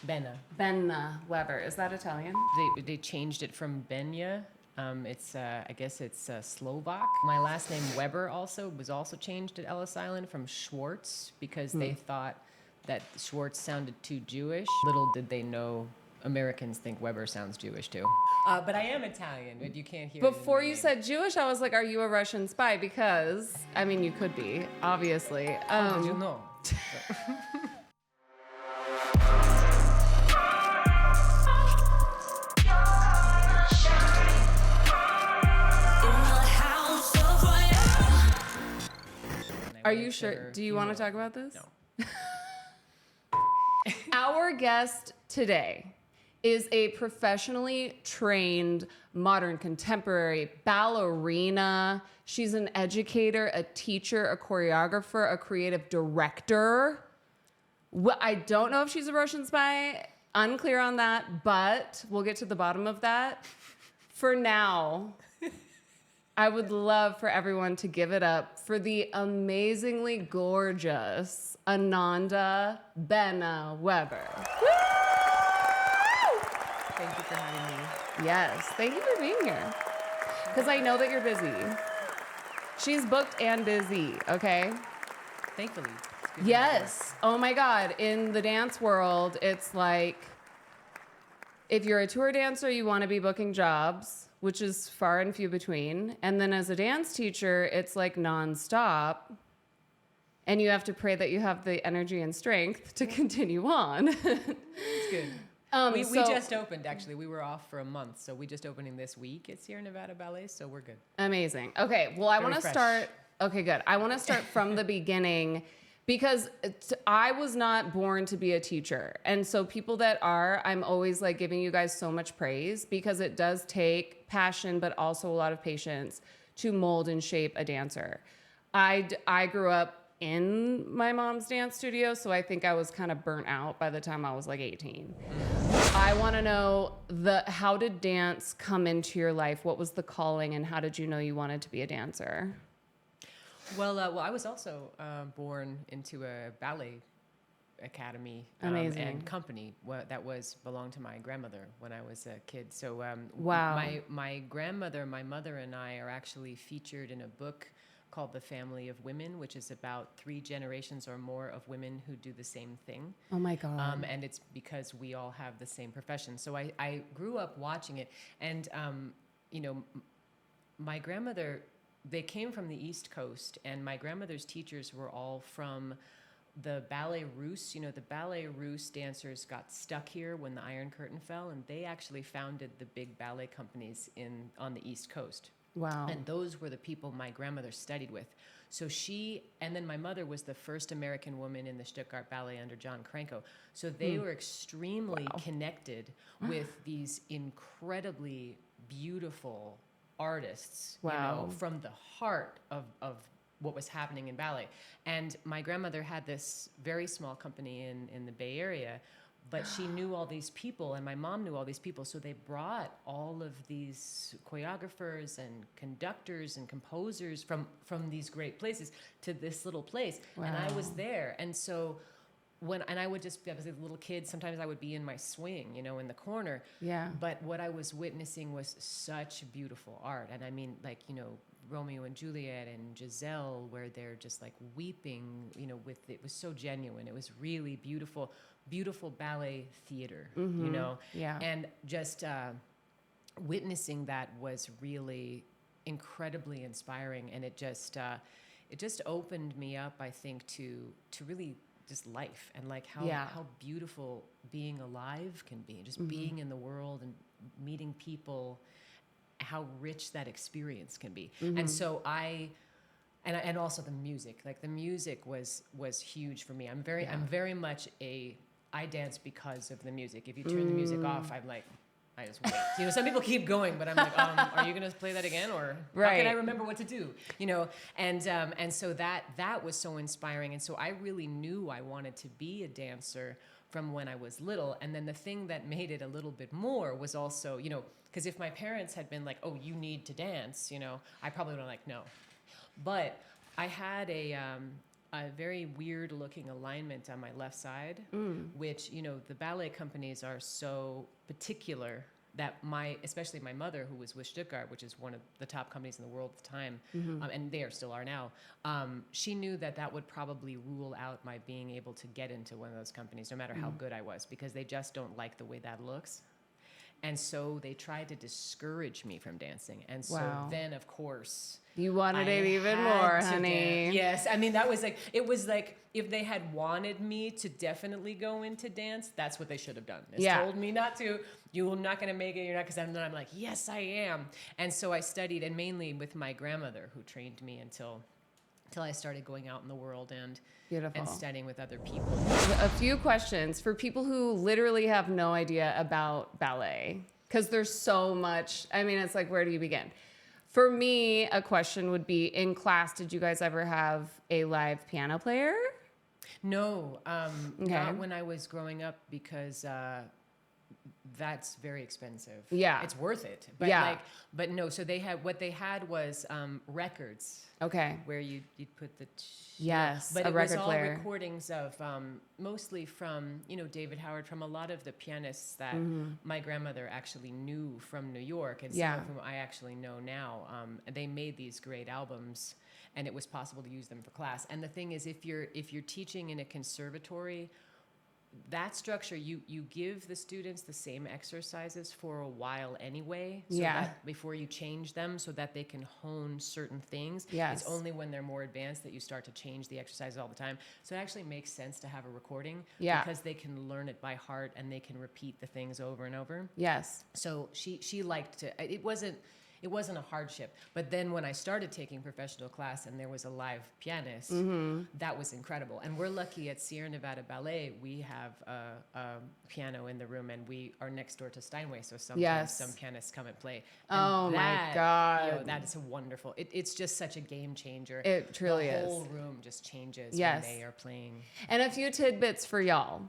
Bena-Weber. Is that Italian? They changed it from Benya. It's I guess it's Slovak. My last name Weber was also changed at Ellis Island from Schwartz because they thought that Schwartz sounded too Jewish. Little did they know Americans think Weber sounds Jewish too. But I am Italian, but you can't hear it. Before you said Jewish, I was like, are you a Russian spy? Because, I mean, you could be, obviously. How did you know? Are you sure? Do you want to talk about this? No. Our guest today is a professionally trained modern contemporary ballerina. She's an educator, a teacher, a choreographer, a creative director. Well, I don't know if she's a Russian spy. Unclear on that, but we'll get to the bottom of that. For now, I would love for everyone to give it up for the amazingly gorgeous Ananda Bena-Weber. Thank you for having me. Yes, thank you for being here. Because I know that you're busy. She's booked and busy, okay? Thankfully. Yes. Oh my God. In the dance world, it's like if you're a tour dancer, you want to be booking jobs, which is far and few between. And then as a dance teacher, it's like nonstop. And you have to pray that you have the energy and strength to continue on. It's good. We just opened, actually. We were off for a month, so we just opening this week at Sierra Nevada Ballet, so we're good. Amazing. Okay, well, I want to start. Okay, good. I want to start from the beginning because I was not born to be a teacher. And so people that are, I'm always like giving you guys so much praise because it does take passion, but also a lot of patience to mold and shape a dancer. I grew up in my mom's dance studio, so I think I was kind of burnt out by the time I was like 18. I want to know how did dance come into your life? What was the calling, and how did you know you wanted to be a dancer? Well, I was also born into a ballet academy and company that belonged to my grandmother when I was a kid. So wow. My grandmother, my mother, and I are actually featured in a book called The Family of Women, which is about 3 generations or more of women who do the same thing. Oh my God. And it's because we all have the same profession. So I grew up watching it. And, my grandmother, they came from the East Coast, and my grandmother's teachers were all from the Ballet Russe. The Ballet Russe dancers got stuck here when the Iron Curtain fell, and they actually founded the big ballet companies on the East Coast. Wow. And those were the people my grandmother studied with. So and then my mother was the first American woman in the Stuttgart Ballet under John Cranko. So they were extremely connected with these incredibly beautiful artists, from the heart of what was happening in ballet. And my grandmother had this very small company in the Bay Area, but she knew all these people, and my mom knew all these people, so they brought all of these choreographers and conductors and composers from these great places to this little place. Wow. And I was there. And so I was a little kid, sometimes I would be in my swing, in the corner. Yeah. But what I was witnessing was such beautiful art. And I mean, Romeo and Juliet and Giselle, where they're just like weeping, it was so genuine. It was really beautiful ballet theater, Yeah. And just witnessing that was really incredibly inspiring. And it just opened me up, I think, to really just life and how beautiful being alive can be, just being in the world and meeting people, how rich that experience can be. And so and also the music, the music was huge for me. I'm very much I dance because of the music. If you turn the music off, I'm like, I just wait. Some people keep going, but I'm like, are you going to play that again? Or how can I remember what to do? And so that was so inspiring. And so I really knew I wanted to be a dancer from when I was little. And then the thing that made it a little bit more was also, because if my parents had been like, oh, you need to dance, I probably would have like, no. But I had a very weird looking alignment on my left side, which, you know, the ballet companies are so particular that especially my mother, who was with Stuttgart, which is one of the top companies in the world at the time, and they still are now, she knew that would probably rule out my being able to get into one of those companies, no matter how good I was, because they just don't like the way that looks. And so they tried to discourage me from dancing. And so then, of course, you wanted it even more, honey. Dance. Yes. I mean, it was like if they had wanted me to definitely go into dance, that's what they should have done. They told me not to. You're not going to make it. You're not. Because I'm like, yes, I am. And so I studied, and mainly with my grandmother, who trained me until I started going out in the world and studying with other people. A few questions for people who literally have no idea about ballet, because there's so much. I mean, it's like, where do you begin? For me, a question would be, in class, did you guys ever have a live piano player? No, not when I was growing up, because that's very expensive. Yeah. It's worth it. But but no, so what they had was records. Okay. Where you'd put the... Yes, but a it record was all player. recordings of, mostly from, you know, David Howard, from a lot of the pianists that my grandmother actually knew from New York, and some of whom I actually know now. They made these great albums, and it was possible to use them for class. And the thing is, if you're teaching in a conservatory, that structure, you give the students the same exercises for a while anyway, so that before you change them, so that they can hone certain things. It's only when they're more advanced that you start to change the exercises all the time. So it actually makes sense to have a recording, because they can learn it by heart and they can repeat the things over and over. Yes. So she liked to. It wasn't a hardship. But then when I started taking professional class and there was a live pianist, that was incredible. And we're lucky at Sierra Nevada Ballet, we have a piano in the room, and we are next door to Steinway. So sometimes some pianists come and play. And my God. You know, that is a wonderful, it's just such a game changer. It truly is. The whole room just changes when they are playing. And a few tidbits for y'all.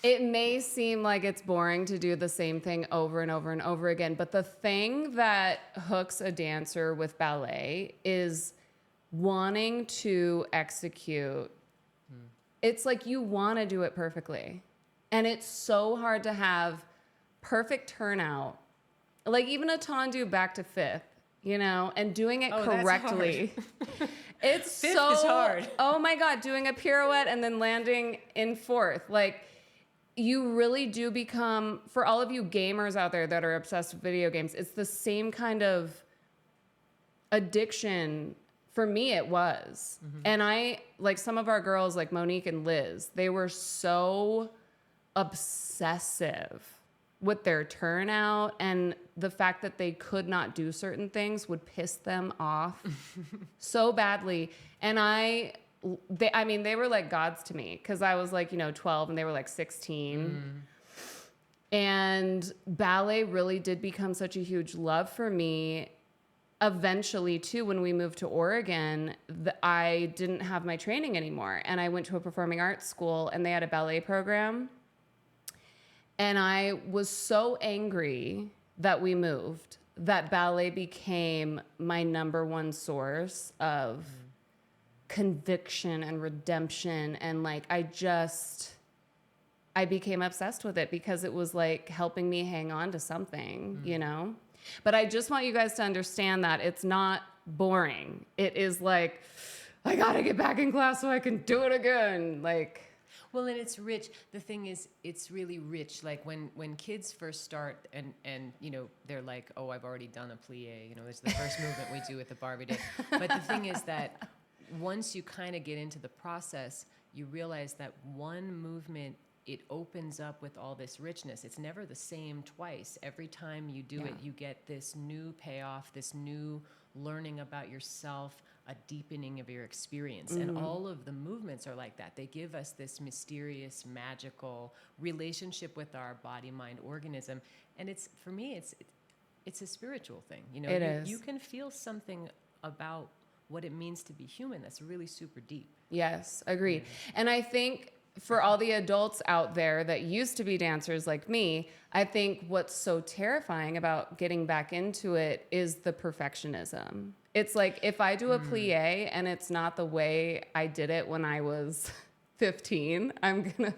It may seem like it's boring to do the same thing over and over and over again, but the thing that hooks a dancer with ballet is wanting to execute. It's like you want to do it perfectly. And it's so hard to have perfect turnout. Like even a tendu back to fifth, you know, and doing it correctly. It's Fifth so is hard. Oh my God, doing a pirouette and then landing in fourth. Like you really do become, for all of you gamers out there that are obsessed with video games, it's the same kind of addiction. For me, it was. And I, like some of our girls, like Monique and Liz, they were so obsessive with their turnout, and the fact that they could not do certain things would piss them off so badly. And they were like gods to me, because I was like, 12 and they were like 16. And ballet really did become such a huge love for me. Eventually, too, when we moved to Oregon, I didn't have my training anymore. And I went to a performing arts school, and they had a ballet program. And I was so angry that we moved, that ballet became my number one source of conviction and redemption. And like, I became obsessed with it, because it was like helping me hang on to something, But I just want you guys to understand that it's not boring. It is like, I gotta get back in class so I can do it again. Like, well, and it's rich. The thing is, it's really rich. Like when kids first start and they're like, oh, I've already done a plie. It's the first movement we do with the Barbie Day. But the thing is that once you kind of get into the process, you realize that one movement, it opens up with all this richness. It's never the same twice. Every time you do it, you get this new payoff, this new learning about yourself, a deepening of your experience. And all of the movements are like that. They give us this mysterious, magical relationship with our body, mind, organism. And for me, it's a spiritual thing. It is. You can feel something about what it means to be human that's really super deep. Yes, agreed. And I think for all the adults out there that used to be dancers like me, I think what's so terrifying about getting back into it is the perfectionism. It's like if I do a plie and it's not the way I did it when I was 15, I'm going to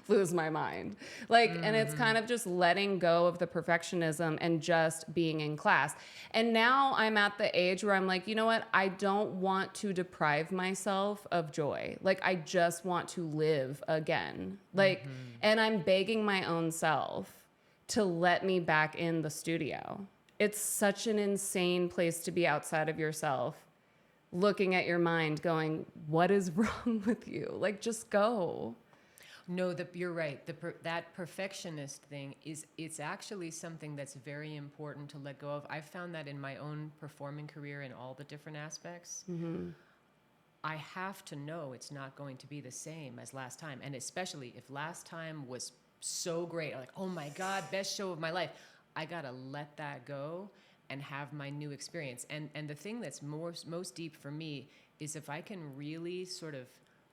lose my mind. Like, and it's kind of just letting go of the perfectionism and just being in class. And now I'm at the age where I'm like, you know what? I don't want to deprive myself of joy. Like, I just want to live again. Like, and I'm begging my own self to let me back in the studio. It's such an insane place to be outside of yourself, looking at your mind going, what is wrong with you? Like, just go. No, you're right. That perfectionist thing it's actually something that's very important to let go of. I've found that in my own performing career in all the different aspects. I have to know it's not going to be the same as last time. And especially if last time was so great, like, oh my God, best show of my life. I got to let that go and have my new experience. And the thing that's most deep for me is if I can really sort of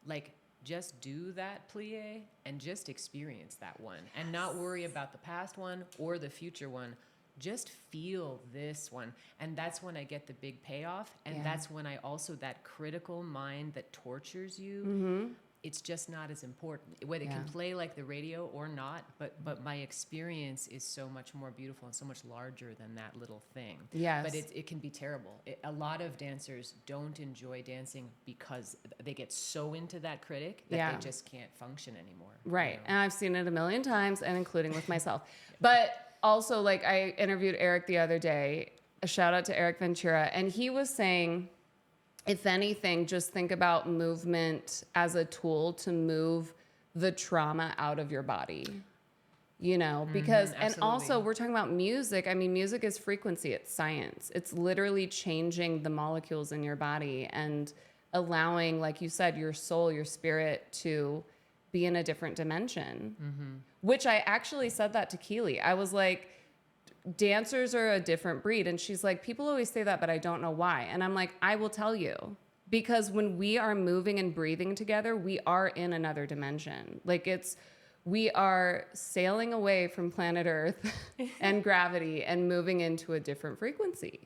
like just do that plie and just experience that one and not worry about the past one or the future one. Just feel this one. And that's when I get the big payoff. And that's when I also, that critical mind that tortures you, it's just not as important. Whether it can play like the radio or not, but my experience is so much more beautiful and so much larger than that little thing. Yes. But it can be terrible. A lot of dancers don't enjoy dancing because they get so into that critic that they just can't function anymore. Right. You know? And I've seen it a million times, and including with myself. But also, like, I interviewed Eric the other day, a shout out to Eric Ventura, and he was saying, if anything, just think about movement as a tool to move the trauma out of your body, you know, because, and also we're talking about music. I mean, music is frequency, it's science. It's literally changing the molecules in your body and allowing, like you said, your soul, your spirit to be in a different dimension, which I actually said that to Keely. I was like, dancers are a different breed. And she's like, people always say that, but I don't know why. And I'm like, I will tell you, because when we are moving and breathing together, we are in another dimension. Like we are sailing away from planet Earth and gravity and moving into a different frequency.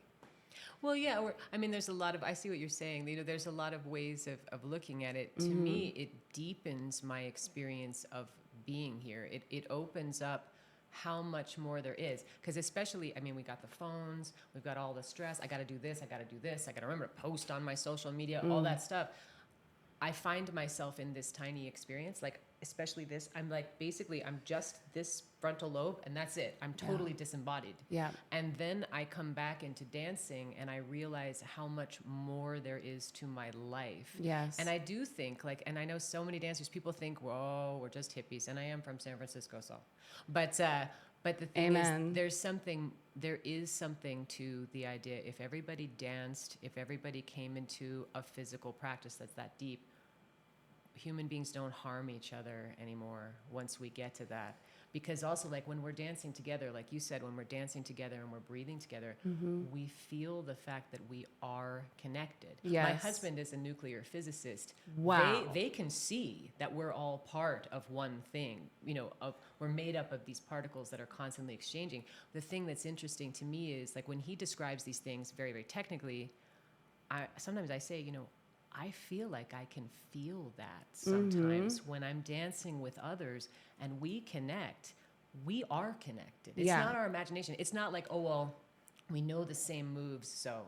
Well, yeah, I mean, there's a lot of, I see what you're saying. You know, there's a lot of ways of looking at it. To me, it deepens my experience of being here. It opens up how much more there is. Because especially, I mean, we got the phones, we've got all the stress. I got to do this, I got to do this. I got to remember to post on my social media, all that stuff. I find myself in this tiny experience, like especially this, I'm like, basically, I'm just this frontal lobe and that's it. I'm totally disembodied. Yeah. And then I come back into dancing and I realize how much more there is to my life. Yes. And I do think like, and I know so many dancers, people think, whoa, we're just hippies. And I am from San Francisco, so. But the thing is, there is something to the idea, if everybody danced, if everybody came into a physical practice that's that deep, human beings don't harm each other anymore once we get to that. Because also, like, when we're dancing together, like you said, when we're dancing together and we're breathing together, we feel the fact that we are connected. Yes. My husband is a nuclear physicist. Wow. They can see that we're all part of one thing. You know, we're made up of these particles that are constantly exchanging. The thing that's interesting to me is, like, when he describes these things very, very technically, sometimes I say, you know, I feel like I can feel that sometimes when I'm dancing with others and we connect. We are connected. It's not our imagination. It's not like, oh, well, we know the same moves, so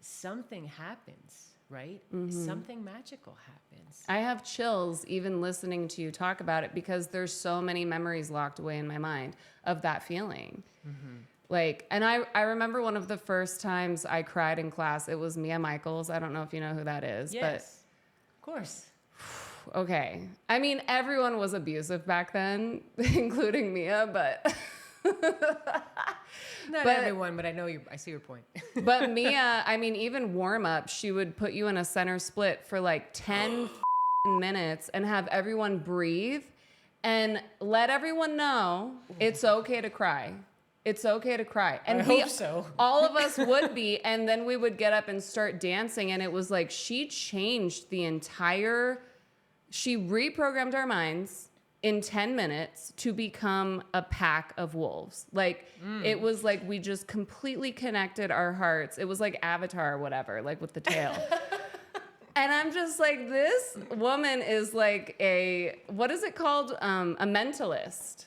something happens, right? Something magical happens. I have chills even listening to you talk about it because there's so many memories locked away in my mind of that feeling. Like, and I remember one of the first times I cried in class, it was Mia Michaels. I don't know if you know who that is. Yes, of course. But okay. I mean, everyone was abusive back then, including Mia, but Not everyone, but I see your point. But Mia, I mean, even warm up, she would put you in a center split for like 10 minutes and have everyone breathe and let everyone know it's okay to cry. It's okay to cry. And I hope so. All of us would be. And then we would get up and start dancing. And it was like she changed the entire, she reprogrammed our minds in 10 minutes to become a pack of wolves. Like it was like we just completely connected our hearts. It was like Avatar or whatever, like with the tail. And I'm just like, this woman is like what is it called? A mentalist.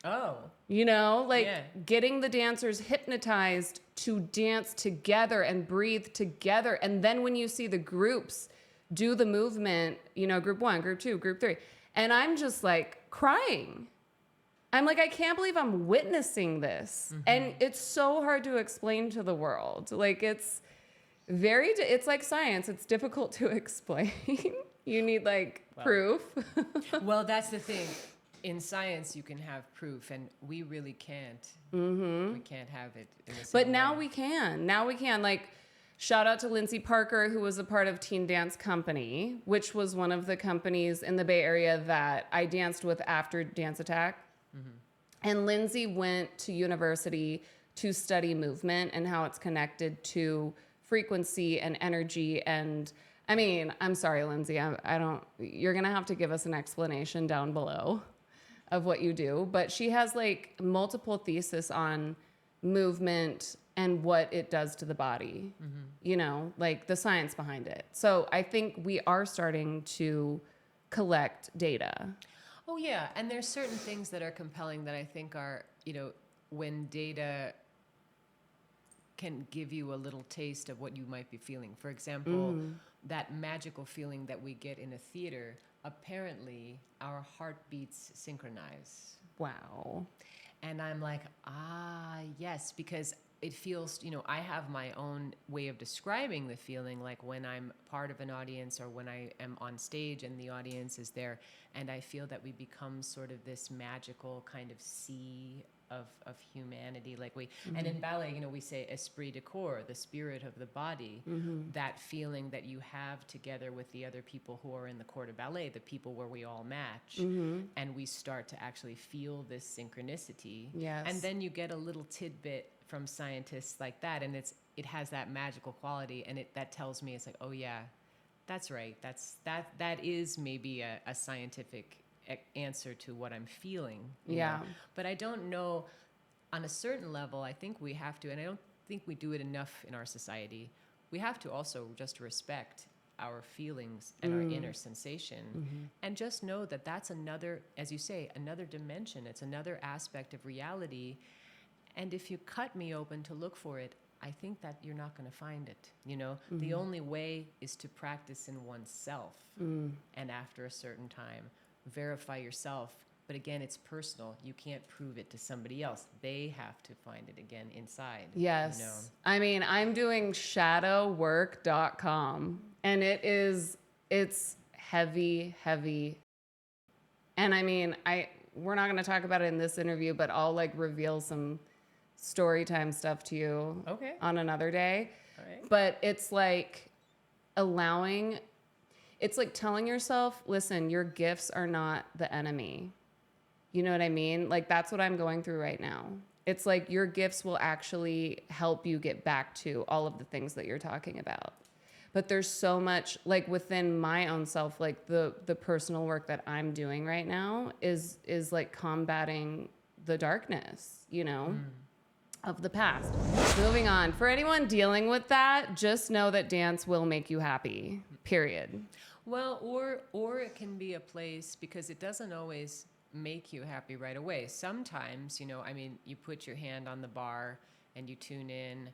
Oh. You know, like getting the dancers hypnotized to dance together and breathe together. And then when you see the groups do the movement, you know, group 1, group 2, group 3, and I'm just like crying. I'm like, I can't believe I'm witnessing this. And it's so hard to explain to the world. Like it's like science. It's difficult to explain. You need like proof. Well, that's the thing. In science, you can have proof, and we really can't. We can't have it in the same But now way. we can. Now we can. Like, shout out to Lindsay Parker, who was a part of Teen Dance Company, which was one of the companies in the Bay Area that I danced with after Dance Attack. And Lindsay went to university to study movement and how it's connected to frequency and energy. And I mean, I'm sorry, Lindsay, you're going to have to give us an explanation down below of what you do. But she has like multiple theses on movement and what it does to the body, you know, like the science behind it. So I think we are starting to collect data. Oh, yeah. And there's certain things that are compelling that I think are, you know, when data can give you a little taste of what you might be feeling. For example, that magical feeling that we get in a theater, apparently our heartbeats synchronize. Wow. And I'm like, yes, because it feels, you know, I have my own way of describing the feeling, like when I'm part of an audience or when I am on stage and the audience is there, and I feel that we become sort of this magical kind of sea of humanity. Like and in ballet, you know, we say esprit de corps, the spirit of the body, that feeling that you have together with the other people who are in the court of ballet, the people where we all match, and we start to actually feel this synchronicity. Yes. And then you get a little tidbit from scientists like that, and it has that magical quality, and that tells me, it's like, oh yeah, that's right. That is maybe a scientific answer to what I'm feeling. You know? But I don't know, on a certain level, I think we have to, and I don't think we do it enough in our society, we have to also just respect our feelings and our inner sensation, and just know that that's another, as you say, another dimension. It's another aspect of reality. And if you cut me open to look for it, I think that you're not going to find it. You know, the only way is to practice in oneself. And after a certain time, verify yourself. But again, it's personal. You can't prove it to somebody else. They have to find it again inside. Yes. You know? I mean, I'm doing shadowwork.com, and it's heavy. And I mean, we're not going to talk about it in this interview, but I'll like reveal some story time stuff to you on another day. All right. But it's like it's like telling yourself, listen, your gifts are not the enemy. You know what I mean? Like that's what I'm going through right now. It's like your gifts will actually help you get back to all of the things that you're talking about. But there's so much like within my own self, like the personal work that I'm doing right now is like combating the darkness, you know, of the past. Moving on. For anyone dealing with that, just know that dance will make you happy, period. Well, or it can be a place, because it doesn't always make you happy right away. Sometimes, you know, I mean, you put your hand on the bar and you tune in,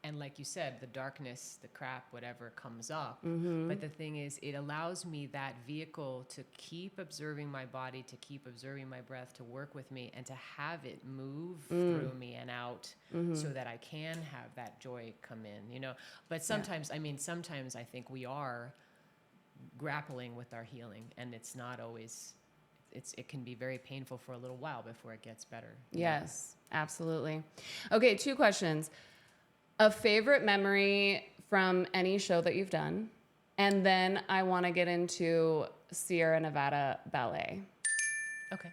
and like you said, the darkness, the crap, whatever comes up. But the thing is, it allows me that vehicle to keep observing my body, to keep observing my breath, to work with me, and to have it move through me and out, so that I can have that joy come in, you know. But sometimes, I mean, sometimes I think we are grappling with our healing, and it's not always, it can be very painful for a little while before it gets better. Yes, absolutely. Okay, 2 questions. A favorite memory from any show that you've done, and then I want to get into Sierra Nevada Ballet. Okay.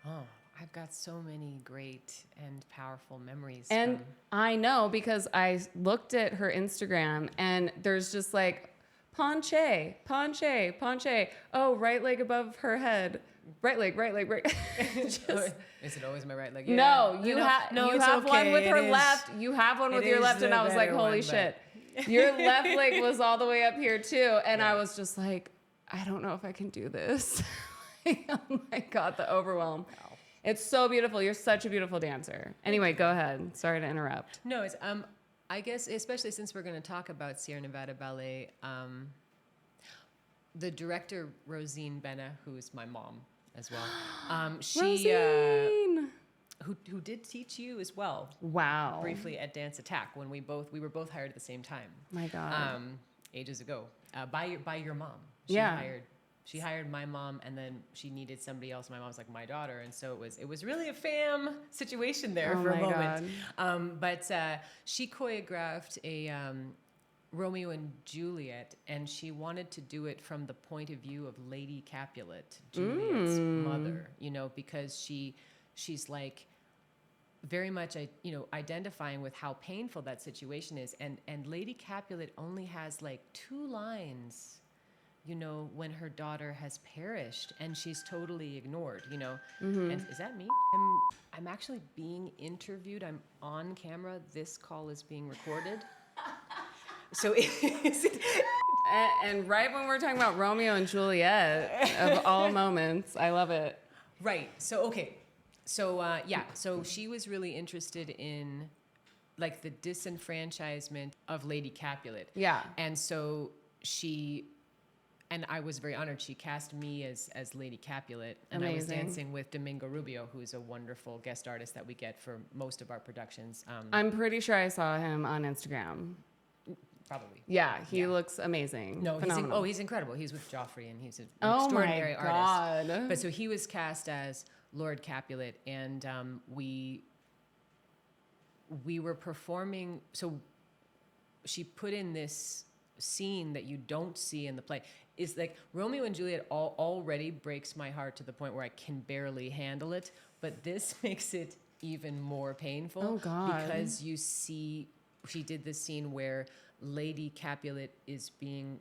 Oh, I've got so many great and powerful memories. And I know because I looked at her Instagram, and there's just like penché. Oh, right leg above her head, right leg, right leg, right. Is it always my right leg? Yeah. No, you have one with her left. You have one with your left, and I was like, holy shit. Your left leg was all the way up here too, and I was just like, I don't know if I can do this. Oh my God, the overwhelm. Wow. It's so beautiful. You're such a beautiful dancer. Anyway, go ahead. Sorry to interrupt. No, it's I guess especially since we're going to talk about Sierra Nevada Ballet, the director Rosine Bena, who is my mom as well, she who did teach you as well. Wow. Briefly at Dance Attack when we were both hired at the same time. My God. Ages ago, by your mom. She hired my mom, and then she needed somebody else. My mom was like my daughter, and so it was really a fam situation there for a moment. But she choreographed a Romeo and Juliet, and she wanted to do it from the point of view of Lady Capulet, Juliet's mother. Because she's like very much identifying with how painful that situation is, and Lady Capulet only has like 2 lines. When her daughter has perished and she's totally ignored, And is that me? I'm actually being interviewed. I'm on camera. This call is being recorded. So and right when we're talking about Romeo and Juliet, of all moments, I love it. Right. So, okay. So, so she was really interested in like the disenfranchisement of Lady Capulet. Yeah. And so and I was very honored. She cast me as Lady Capulet, and Amazing. I was dancing with Domingo Rubio, who is a wonderful guest artist that we get for most of our productions. I'm pretty sure I saw him on Instagram. Probably. Yeah, he looks amazing. No, phenomenal. He's incredible. He's with Joffrey, and he's an extraordinary artist. But so he was cast as Lord Capulet, and we were performing. So she put in this scene that you don't see in the play. Is like Romeo and Juliet already breaks my heart to the point where I can barely handle it, but this makes it even more painful. Oh God. Because you see, she did this scene where Lady Capulet is being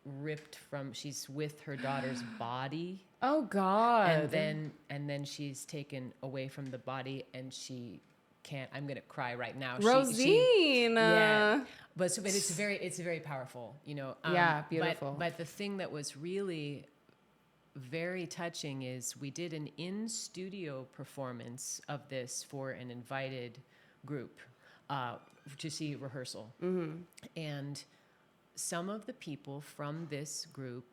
ripped from, she's with her daughter's body. Oh God. And then she's taken away from the body, and she can't. I'm gonna cry right now. Rosine. Yeah. But it's very powerful, yeah, beautiful. But the thing that was really very touching is we did an in-studio performance of this for an invited group to see rehearsal. Mm-hmm. And some of the people from this group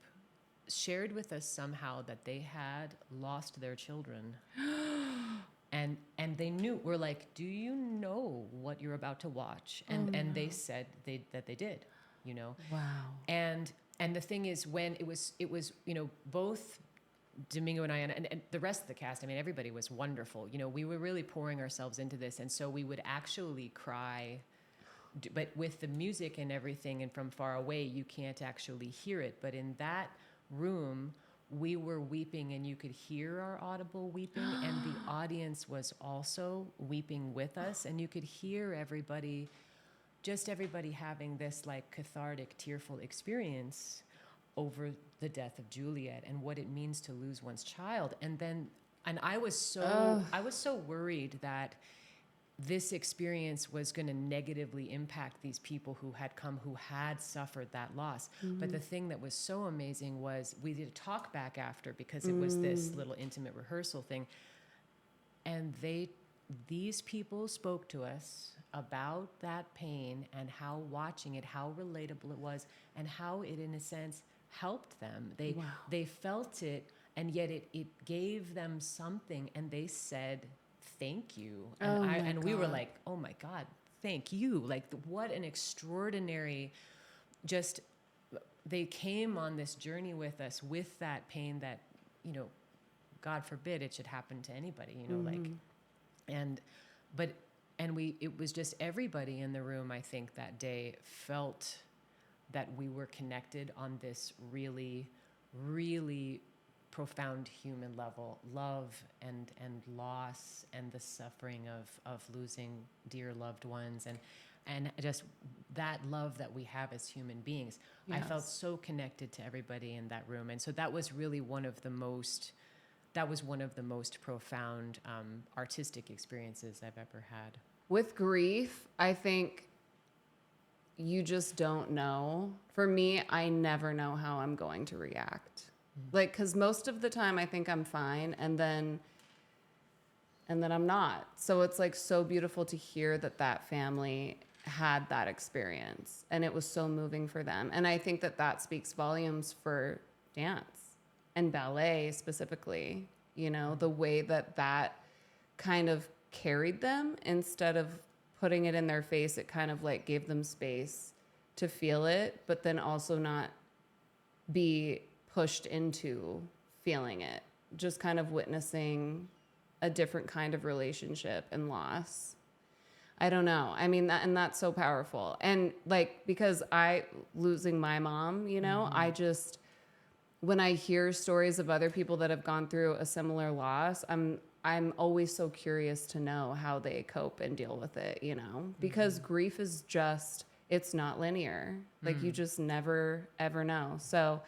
shared with us somehow that they had lost their children. And they knew, we're like, do you know what you're about to watch? And they said that they did, Wow. And the thing is, when it was both Domingo and I, and the rest of the cast, I mean, everybody was wonderful. We were really pouring ourselves into this. And so we would actually cry, but with the music and everything, and from far away, you can't actually hear it. But in that room, we were weeping, and you could hear our audible weeping, and the audience was also weeping with us, and you could hear everybody having this like cathartic, tearful experience over the death of Juliet and what it means to lose one's child. And I was so worried that this experience was going to negatively impact these people who had suffered that loss. Mm-hmm. But the thing that was so amazing was we did a talk back after, because it was this little intimate rehearsal thing. And these people spoke to us about that pain and how watching it, how relatable it was, and how it, in a sense, helped them. They felt it, and yet it gave them something, and they said, thank you. And we were like, oh my God, thank you. Like, what an extraordinary, they came on this journey with us with that pain that, God forbid it should happen to anybody, it was just everybody in the room, I think that day felt that we were connected on this really, really profound human level, love and loss and the suffering of losing dear loved ones and just that love that we have as human beings. Yes. I felt so connected to everybody in that room. And so that was really one of the most that was one of the most profound artistic experiences I've ever had. With grief, I think you just don't know. For me, I never know how I'm going to react. Like, because most of the time I think I'm fine, and then I'm not. So it's like so beautiful to hear that family had that experience, and it was so moving for them. And I think that speaks volumes for dance and ballet specifically, you know, the way that kind of carried them. Instead of putting it in their face, it kind of like gave them space to feel it, but then also not be pushed into feeling it, just kind of witnessing a different kind of relationship and loss. I don't know. I mean, that's so powerful. And like, because losing my mom, you know, I just, when I hear stories of other people that have gone through a similar loss, I'm always so curious to know how they cope and deal with it, you know, because grief is just, it's not linear. Like you just never, ever know. So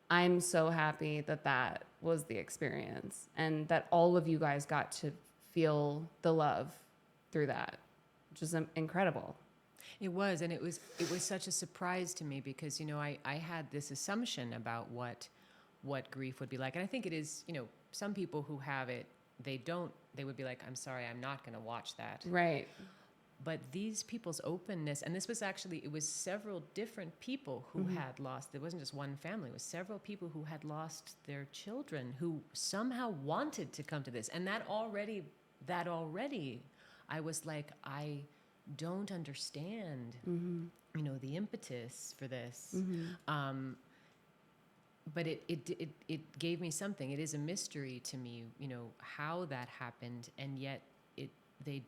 I'm so happy that was the experience, and that all of you guys got to feel the love through that, which is incredible. It was, and it was such a surprise to me because, you know, I had this assumption about what grief would be like. And I think it is, you know, some people who have it, they would be like, I'm sorry, I'm not going to watch that. Right. But these people's openness, and this was actually, it was several different people who had lost, it wasn't just one family, it was several people who had lost their children who somehow wanted to come to this. And that already, I was like, I don't understand, you know, the impetus for this. But it gave me something. It is a mystery to me, you know, how that happened, and yet they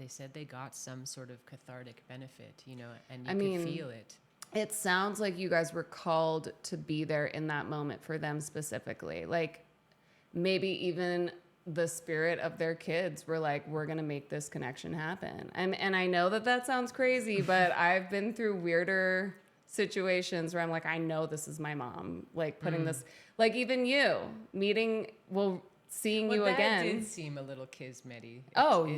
said they got some sort of cathartic benefit, you know, and you could feel it. It sounds like you guys were called to be there in that moment for them specifically. Like maybe even the spirit of their kids were like, we're going to make this connection happen. And I know that sounds crazy, but I've been through weirder situations where I'm like, I know this is my mom, like putting this, like even you seeing you again. It did seem a little kismet-y.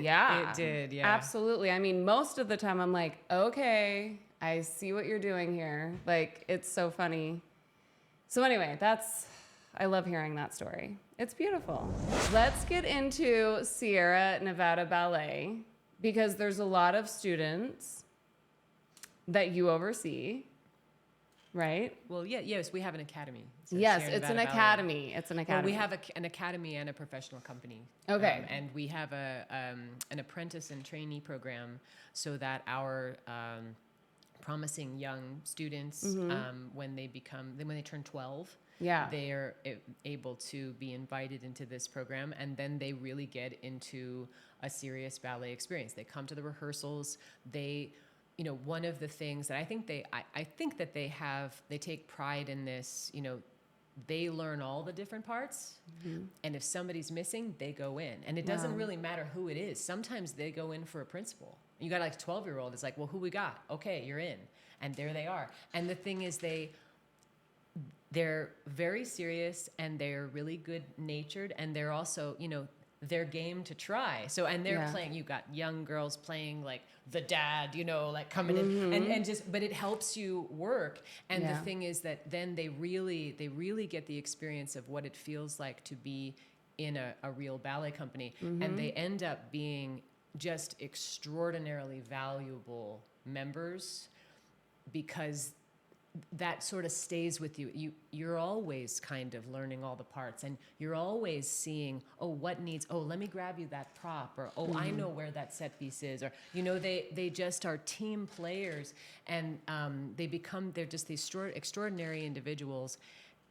Yeah. It did, yeah. Absolutely. I mean, most of the time I'm like, okay, I see what you're doing here. Like, it's so funny. So anyway, I love hearing that story. It's beautiful. Let's get into Sierra Nevada Ballet, because there's a lot of students that you oversee, right? Well, yes, we have an academy. So Yes, Sierra it's an Nevada academy. Ballet. It's an academy. Well, we have an academy and a professional company. Okay. And we have an apprentice and trainee program so that our promising young students, when they turn 12, they are able to be invited into this program, and then they really get into a serious ballet experience. They come to the rehearsals. You know, one of the things that I think that they take pride in this, you know, they learn all the different parts, and if somebody's missing, they go in. And it doesn't really matter who it is. Sometimes they go in for a principal. You got like a 12-year-old, it's like, well, who we got? Okay, you're in. And there they are. And the thing is, they're very serious, and they're really good-natured, and they're also, you know, they're game to try. So, and they're playing, you got young girls playing like the dad, you know, like coming in and just, but it helps you work. And the thing is that then they really get the experience of what it feels like to be in a real ballet company. And they end up being just extraordinarily valuable members, because that sort of stays with you. You're always kind of learning all the parts, and you're always seeing, let me grab you that prop, or I know where that set piece is, or, you know, they just are team players, and they're just these extraordinary individuals,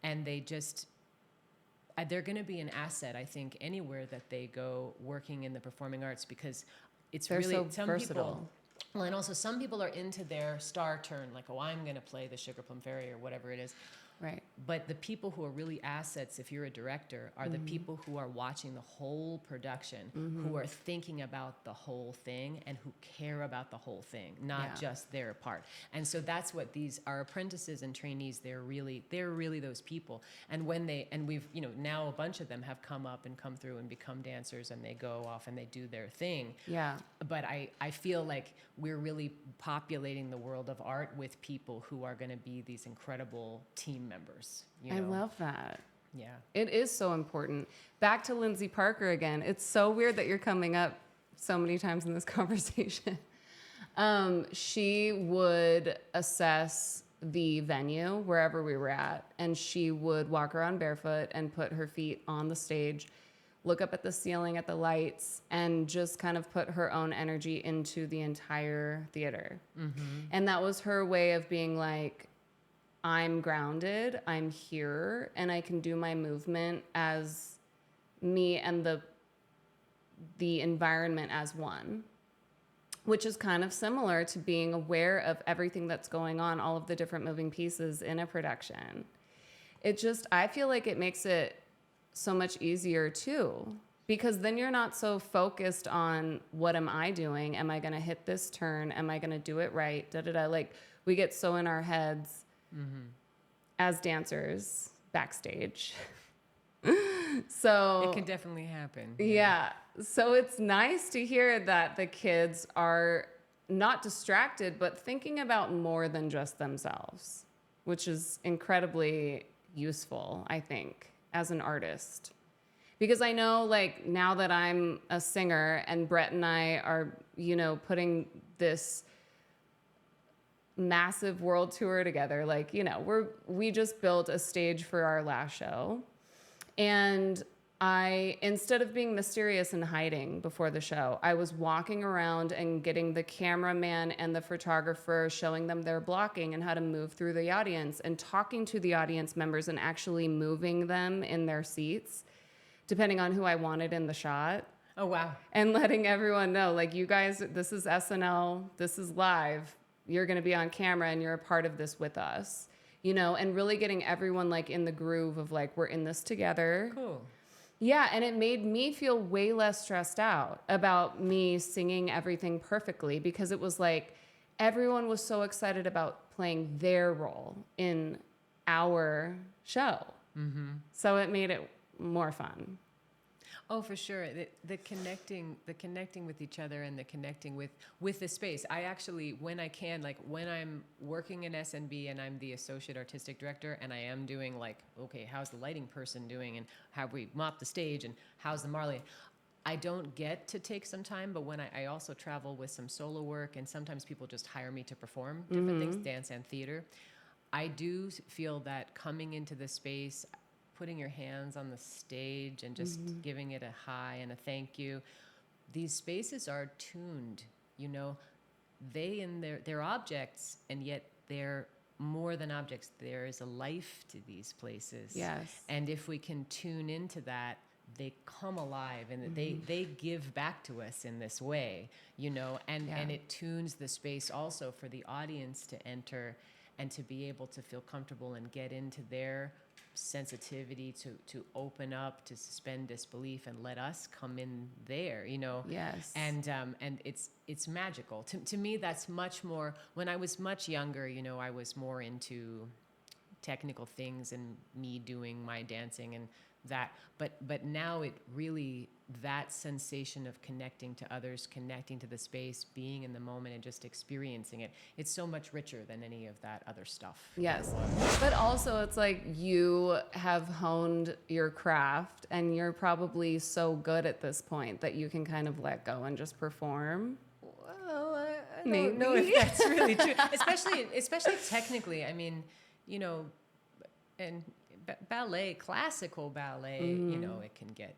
and they're going to be an asset, I think, anywhere that they go working in the performing arts, because they're really so versatile. Well, and also some people are into their star turn, like, I'm going to play the Sugar Plum Fairy or whatever it is. Right. But the people who are really assets, if you're a director, are the people who are watching the whole production, who are thinking about the whole thing and who care about the whole thing, not just their part. And so that's what our apprentices and trainees, they're really those people. And we've, now a bunch of them have come up and come through and become dancers, and they go off and they do their thing. Yeah. But I feel like we're really populating the world of art with people who are going to be these incredible team members. I love that. Yeah. It is so important. Back to Lindsay Parker again. It's so weird that you're coming up so many times in this conversation. She would assess the venue wherever we were at, and she would walk around barefoot and put her feet on the stage, look up at the ceiling at the lights, and just kind of put her own energy into the entire theater. And that was her way of being like, I'm grounded, I'm here, and I can do my movement as me and the environment as one, which is kind of similar to being aware of everything that's going on, all of the different moving pieces in a production. I feel like it makes it so much easier too, because then you're not so focused on what am I doing? Am I going to hit this turn? Am I going to do it right? Like, we get so in our heads as dancers backstage. So it can definitely happen. Yeah. So it's nice to hear that the kids are not distracted, but thinking about more than just themselves, which is incredibly useful, I think, as an artist. Because I know, like, now that I'm a singer and Brett and I are, putting this massive world tour together, like, we just built a stage for our last show. And instead of being mysterious and hiding before the show, I was walking around and getting the cameraman and the photographer, showing them their blocking and how to move through the audience, and talking to the audience members and actually moving them in their seats, depending on who I wanted in the shot. Oh, wow. And letting everyone know, like, you guys, this is SNL, this is live, you're going to be on camera and you're a part of this with us, and really getting everyone, like, in the groove of, like, we're in this together. Cool. Yeah, and it made me feel way less stressed out about me singing everything perfectly, because it was like everyone was so excited about playing their role in our show. So it made it more fun. Oh, for sure. The connecting with each other and the connecting with the space. I actually, when I can, like, when I'm working in SNB and I'm the associate artistic director and I am doing, like, okay, how's the lighting person doing, and have we mopped the stage, and how's the Marley? I don't get to take some time, but when I also travel with some solo work, and sometimes people just hire me to perform different things, dance and theater. I do feel that coming into the space, putting your hands on the stage and just giving it a hi and a thank you. These spaces are tuned, they're objects, and yet they're more than objects. There is a life to these places. Yes. And if we can tune into that, they come alive, and they give back to us in this way, and it tunes the space also for the audience to enter and to be able to feel comfortable and get into their sensitivity, to open up, to suspend disbelief, and let us come in there, Yes. And it's magical. To me, that's much more. When I was much younger, I was more into technical things and me doing my dancing and that. But now it really, that sensation of connecting to others, connecting to the space, being in the moment and just experiencing it, it's so much richer than any of that other stuff. Yes. But also, it's like you have honed your craft and you're probably so good at this point that you can kind of let go and just perform. Well, I don't know if that's really true, especially technically. I mean, and ballet, classical ballet, it can get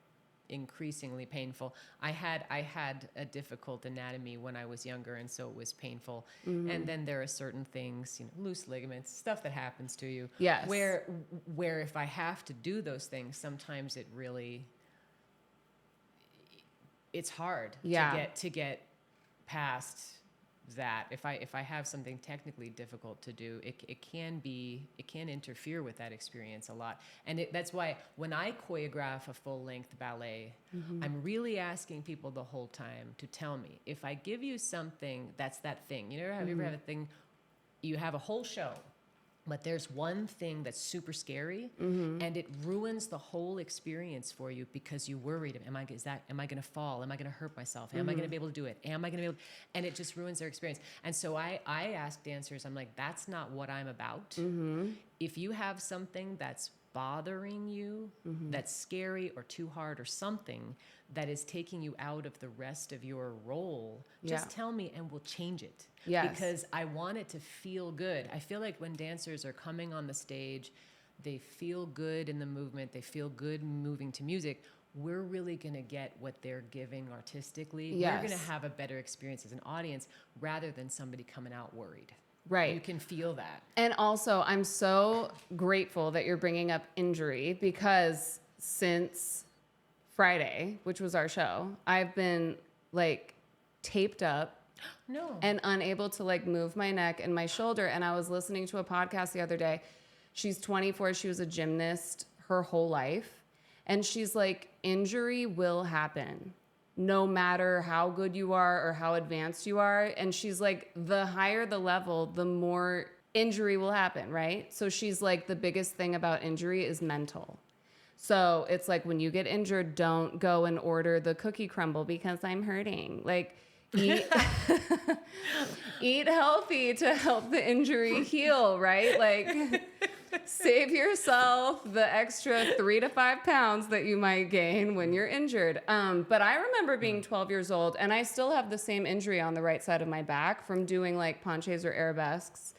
increasingly painful. I had a difficult anatomy when I was younger, and so it was painful. And then there are certain things, loose ligaments, stuff that happens to you. Yes. Where if I have to do those things, sometimes it's hard to get past that. If I have something technically difficult to do, it can interfere with that experience a lot. And that's why when I choreograph a full-length ballet, I'm really asking people the whole time to tell me, if I give you something that's that thing. You know, have you ever had a thing, you have a whole show, but there's one thing that's super scary, and it ruins the whole experience for you because you worried, am I going to fall? Am I going to hurt myself? Am I going to be able to do it? Am I going to be able? And it just ruins their experience. And so I ask dancers, I'm like, that's not what I'm about. If you have something that's bothering you, that's scary or too hard or something that is taking you out of the rest of your role, just tell me and we'll change it. Yes. Because I want it to feel good. I feel like when dancers are coming on the stage, they feel good in the movement, they feel good moving to music. We're really going to get what they're giving artistically. Yes. We're going to have a better experience as an audience rather than somebody coming out worried. Right. You can feel that. And also, I'm so grateful that you're bringing up injury, because since Friday, which was our show, I've been like taped up and unable to like move my neck and my shoulder. And I was listening to a podcast the other day. She's 24. She was a gymnast her whole life. And she's like, injury will happen no matter how good you are or how advanced you are. And she's like, the higher the level, the more injury will happen, right? So she's like, the biggest thing about injury is mental. So it's like, when you get injured, don't go and order the cookie crumble because I'm hurting. Like, eat, eat healthy to help the injury heal, right? Like, save yourself the extra 3 to 5 pounds that you might gain when you're injured. But I remember being 12 years old, and I still have the same injury on the right side of my back from doing like penchés or arabesques.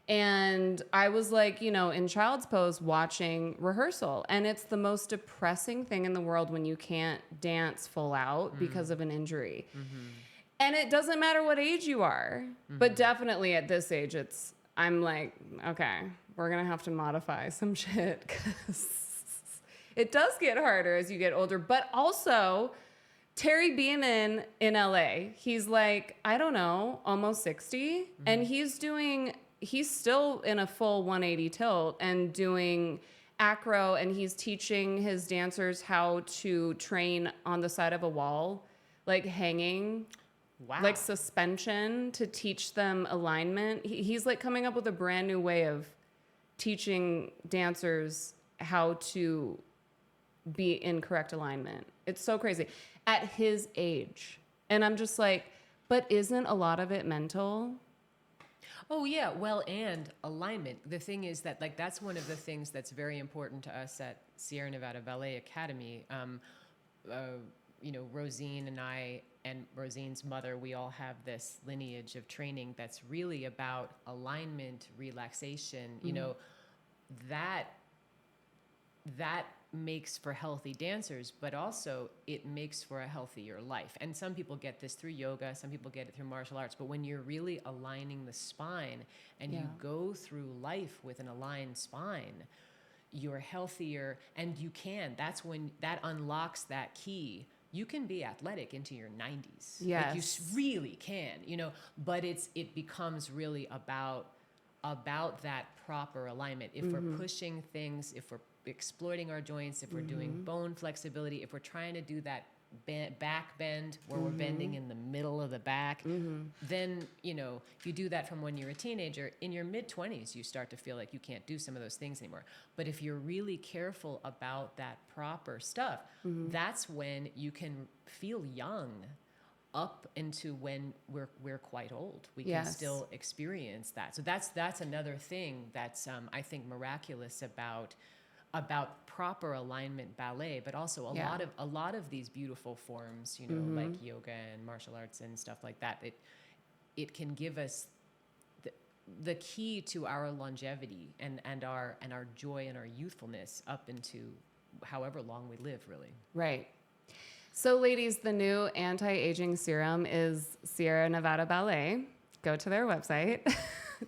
And I was like, you know, in child's pose watching rehearsal. And it's the most depressing thing in the world when you can't dance full out because of an injury. And it doesn't matter what age you are, but definitely at this age, I'm like, okay, we're going to have to modify some shit, because it does get harder as you get older. But also, Terry Beeman in LA, he's like, I don't know, almost 60. And he's still in a full 180 tilt and doing acro, and he's teaching his dancers how to train on the side of a wall, like hanging. Wow. Like suspension, to teach them alignment. He's like coming up with a brand new way of teaching dancers how to be in correct alignment. It's so crazy at his age. And I'm just like, but isn't a lot of it mental? Oh yeah, well, and alignment. The thing is that like that's one of the things that's very important to us at Sierra Nevada Ballet Academy. You know, Rosine and I and Rosine's mother, we all have this lineage of training that's really about alignment, relaxation. You know, that makes for healthy dancers, but also it makes for a healthier life. And some people get this through yoga, some people get it through martial arts, but when you're really aligning the spine and you go through life with an aligned spine, you're healthier, and that's when that unlocks that key. You can be athletic into your 90s. Yes. Like you really can, you know, but it becomes really about that proper alignment. If we're pushing things, if we're exploiting our joints, if we're doing bone flexibility, if we're trying to do that back bend where we're bending in the middle of the back, then, you know, if you do that from when you're a teenager, in your mid-20s, you start to feel like you can't do some of those things anymore. But if you're really careful about that proper stuff, that's when you can feel young up into when we're quite old. We can still experience that. So that's another thing that's, I think, miraculous about proper alignment ballet, but also a lot of these beautiful forms, you know, like yoga and martial arts and stuff like that. It can give us the key to our longevity and our joy and our youthfulness up into however long we live, really. Right. So ladies, the new anti-aging serum is Sierra Nevada Ballet. Go to their website.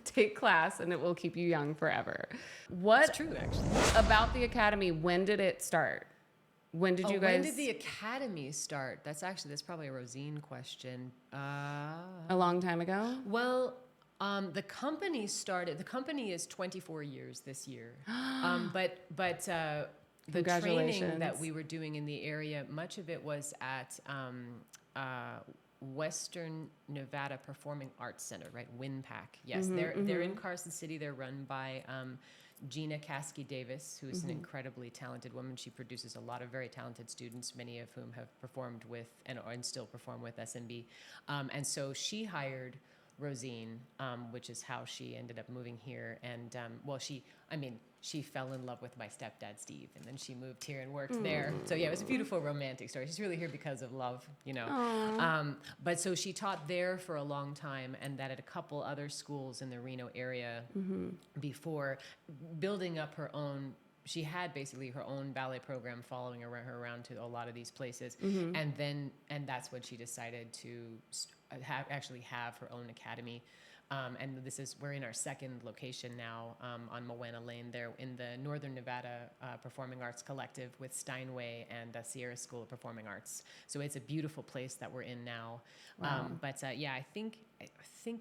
Take class, and it will keep you young forever. What That's true, actually. About the academy, when did it start? when did you guys? When did the academy start? That's probably a Rosine question. A long time ago? Well, the company is 24 years this year. But the training that we were doing in the area, much of it was at Western Nevada Performing Arts Center, right? WinPAC. Yes, they're in Carson City. They're run by Gina Caskey Davis, who is an incredibly talented woman. She produces a lot of very talented students, many of whom have performed with and still perform with SNB. And so she hired Rosine, which is how she ended up moving here. And she fell in love with my stepdad, Steve, and then she moved here and worked there. So yeah, it was a beautiful romantic story. She's really here because of love, you know. But so she taught there for a long time, and that at a couple other schools in the Reno area before building up her own. She had basically her own ballet program following her around to a lot of these places. And that's when she decided to actually have her own academy. And we're in our second location now on Moena Lane there in the Northern Nevada Performing Arts Collective with Steinway and Sierra School of Performing Arts. So it's a beautiful place that we're in now. Wow. I think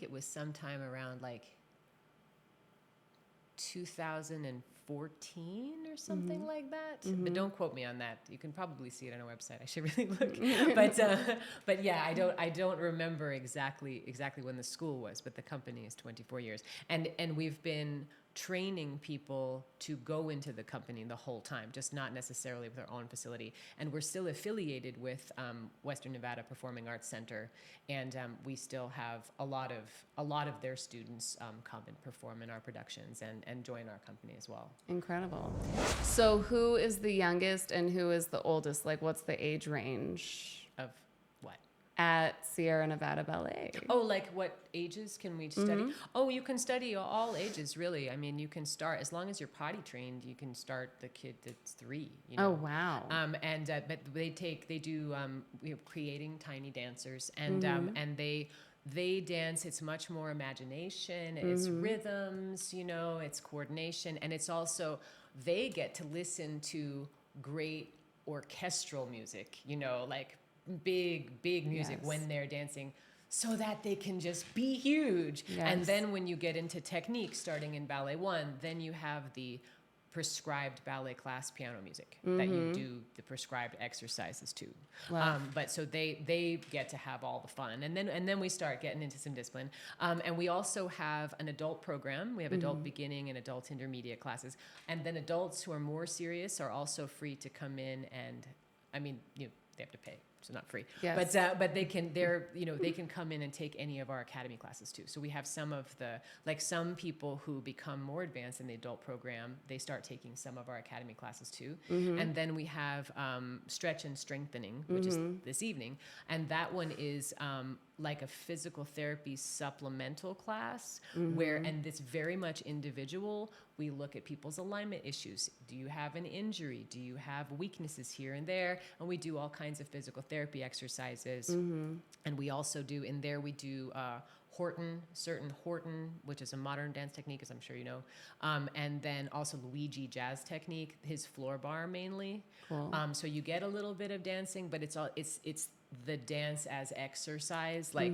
it was sometime around like 2014 or something like that. But don't quote me on that. You can probably see it on our website. I should really look. But yeah, I don't remember exactly when the school was, but the company is 24 years. And we've been training people to go into the company the whole time, just not necessarily with our own facility. And we're still affiliated with Western Nevada Performing Arts Center, and we still have a lot of their students come and perform in our productions and join our company as well. Incredible. So who is the youngest and who is the oldest? Like, what's the age range Of what? At Sierra Nevada Ballet? Oh, like what ages can we study? Oh, you can study all ages, really. I mean, you can start, as long as you're potty trained, you can start the kid that's 3. You know? Oh, wow. But they do creating tiny dancers, and they dance. It's much more imagination. It's rhythms, you know, it's coordination, and it's also, they get to listen to great orchestral music, you know, like big music when they're dancing, so that they can just be huge. Yes. And then when you get into technique, starting in Ballet 1, then you have the prescribed ballet class piano music that you do the prescribed exercises to. Wow. But so they get to have all the fun, and then we start getting into some discipline. And we also have an adult program. We have adult beginning and adult intermediate classes, and then adults who are more serious are also free to come in, and I mean, they have to pay. So not free, yes. But they can come in and take any of our academy classes too. So we have some people who become more advanced in the adult program, they start taking some of our academy classes too. And then we have stretch and strengthening, which is this evening, and that one is like a physical therapy supplemental class and it's very much individual. We look at people's alignment issues. Do you have an injury? Do you have weaknesses here and there? And we do all kinds of physical therapy exercises. And we also do, Horton, which is a modern dance technique, as I'm sure you know. And then also Luigi jazz technique, his floor bar mainly. Cool. So you get a little bit of dancing, but it's the dance as exercise, like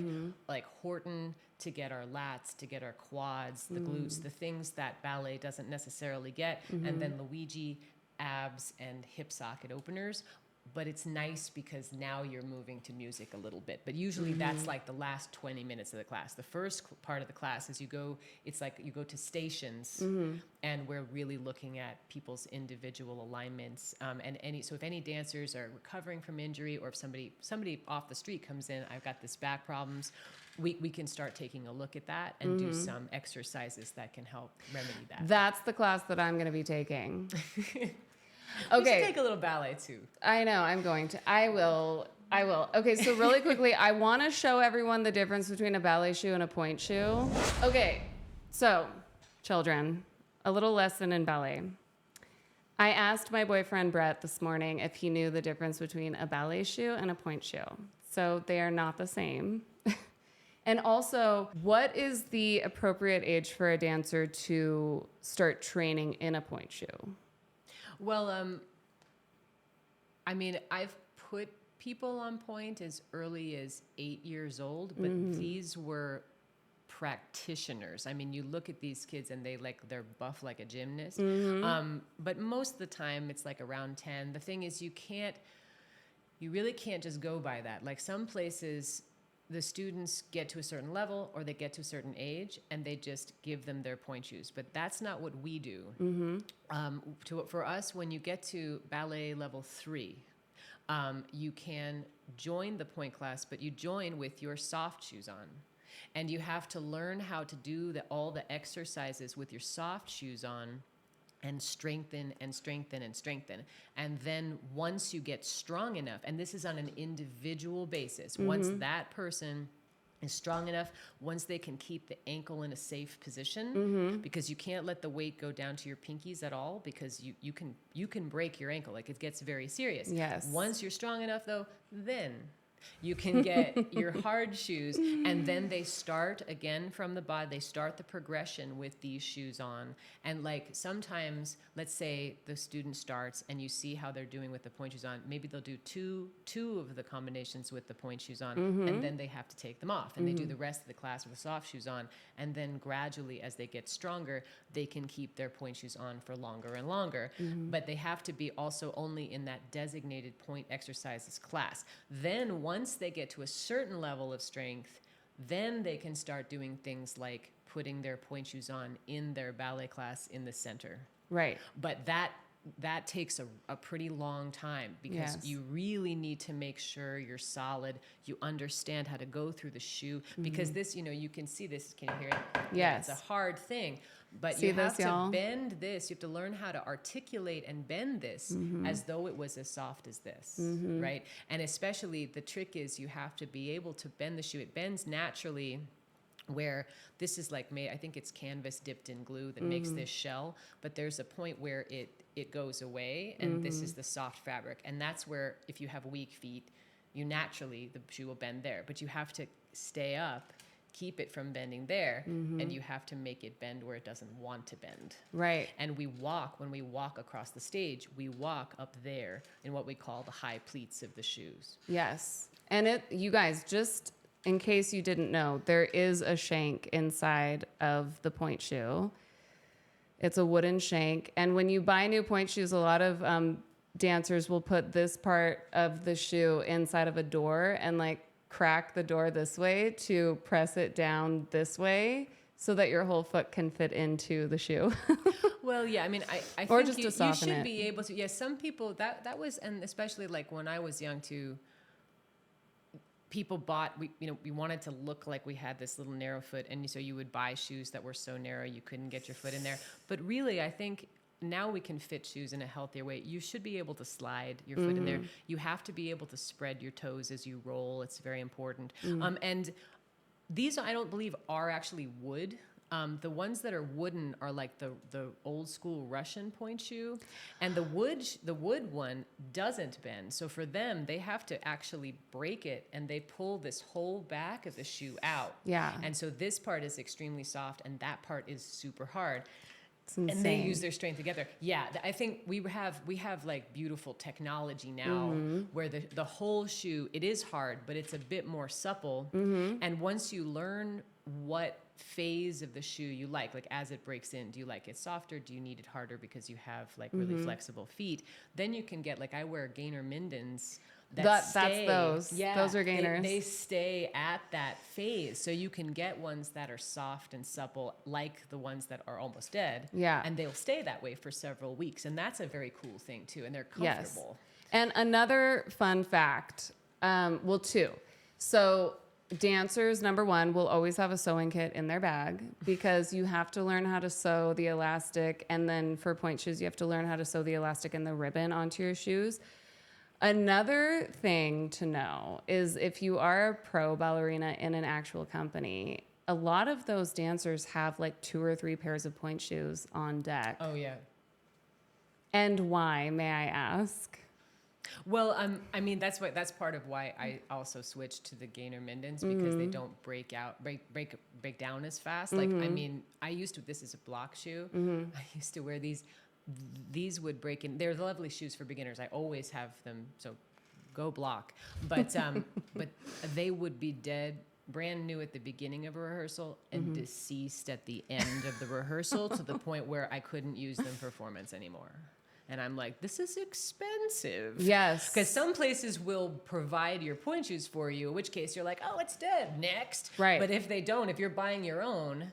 Horton to get our lats, to get our quads, the glutes, the things that ballet doesn't necessarily get, and then Luigi abs and hip socket openers. But it's nice because now you're moving to music a little bit. But usually that's like the last 20 minutes of the class. The first part of the class is you go to stations, and we're really looking at people's individual alignments. So if any dancers are recovering from injury, or if somebody off the street comes in, I've got this back problems, we can start taking a look at that and do some exercises that can help remedy that. That's the class that I'm going to be taking. Okay. You should take a little ballet too. I know, I'm going to. I will. Okay, so really quickly, I want to show everyone the difference between a ballet shoe and a point shoe. Okay, so children, a little lesson in ballet. I asked my boyfriend Brett this morning if he knew the difference between a ballet shoe and a point shoe. So they are not the same. And also, what is the appropriate age for a dancer to start training in a point shoe? Well, I mean, I've put people on point as early as 8 years old, but these were practitioners. I mean, you look at these kids and they're buff like a gymnast. But most of the time it's like around 10. The thing is, you really can't just go by that. Like some places, the students get to a certain level or they get to a certain age and they just give them their point shoes. But that's not what we do. For us, when you get to ballet level 3, you can join the point class, but you join with your soft shoes on. And you have to learn how to do all the exercises with your soft shoes on and strengthen and strengthen and strengthen. And then once you get strong enough, and this is on an individual basis, once that person is strong enough, once they can keep the ankle in a safe position, because you can't let the weight go down to your pinkies at all, because you can break your ankle. Like, it gets very serious. Yes. Once you're strong enough, though, then you can get your hard shoes, and then they start again from the bottom. They start the progression with these shoes on. And like sometimes, let's say the student starts and you see how they're doing with the point shoes on. Maybe they'll do two of the combinations with the point shoes on, and then they have to take them off. And they do the rest of the class with the soft shoes on. And then gradually, as they get stronger, they can keep their point shoes on for longer and longer. But they have to be also only in that designated point exercises class. Then once they get to a certain level of strength, then they can start doing things like putting their point shoes on in their ballet class in the center. Right. But that takes a pretty long time, because you really need to make sure you're solid. You understand how to go through the shoe, because this, you can see this. Can you hear it? Yes. Yeah, it's a hard thing. But you have to bend this. You have to learn how to articulate and bend this as though it was as soft as this, right? And especially the trick is you have to be able to bend the shoe. It bends naturally, where this is like made, I think it's canvas dipped in glue that makes this shell, but there's a point where it goes away, and this is the soft fabric. And that's where, if you have weak feet, the shoe will bend there, but you have to stay up, keep it from bending there, and you have to make it bend where it doesn't want to bend. Right. And when we walk across the stage, we walk up there in what we call the high pleats of the shoes. Yes. And you guys, just in case you didn't know, there is a shank inside of the point shoe. It's a wooden shank. And when you buy new point shoes, a lot of dancers will put this part of the shoe inside of a door and like crack the door this way to press it down this way so that your whole foot can fit into the shoe. Well, yeah, I mean, I or think just you to soften should it. be able to. Yeah, some people, that was, and especially like when I was young too, people we wanted to look like we had this little narrow foot, and so you would buy shoes that were so narrow you couldn't get your foot in there. But really, I think now we can fit shoes in a healthier way. You should be able to slide your foot in there. You have to be able to spread your toes as you roll. It's very important. And these, I don't believe, are actually wood. The ones that are wooden are like the old school Russian point shoe, and the wood one doesn't bend. So for them, they have to actually break it, and they pull this whole back of the shoe out. Yeah. And so this part is extremely soft, and that part is super hard. It's insane. And they use their strength together. Yeah, I think we have like beautiful technology now where the whole shoe, it is hard, but it's a bit more supple. And once you learn what phase of the shoe you like as it breaks in, do you like it softer? Do you need it harder because you have like really flexible feet? Then you can get, like, I wear Gainer Mindens. That's those. Yeah, those are gainers. They stay at that phase. So you can get ones that are soft and supple, like the ones that are almost dead. Yeah. And they'll stay that way for several weeks. And that's a very cool thing too. And they're comfortable. Yes. And another fun fact, two. So dancers, number one, will always have a sewing kit in their bag, because you have to learn how to sew the elastic. And then for point shoes, you have to learn how to sew the elastic and the ribbon onto your shoes. Another thing to know is, if you are a pro ballerina in an actual company, a lot of those dancers have like 2 or 3 pairs of point shoes on deck. Oh, yeah. And why, may I ask? Well, I mean, that's part of why I also switched to the Gainer Mindens, because they don't break down as fast. Like, I mean, this is a block shoe. I used to wear these, these would break in. They're lovely shoes for beginners. I always have them, so go block. But but they would be dead brand new at the beginning of a rehearsal and deceased at the end of the rehearsal to the point where I couldn't use them for performance anymore. And I'm like, this is expensive. Yes. Because some places will provide your point shoes for you, in which case you're like, oh, it's dead, next. Right. But if they don't, if you're buying your own,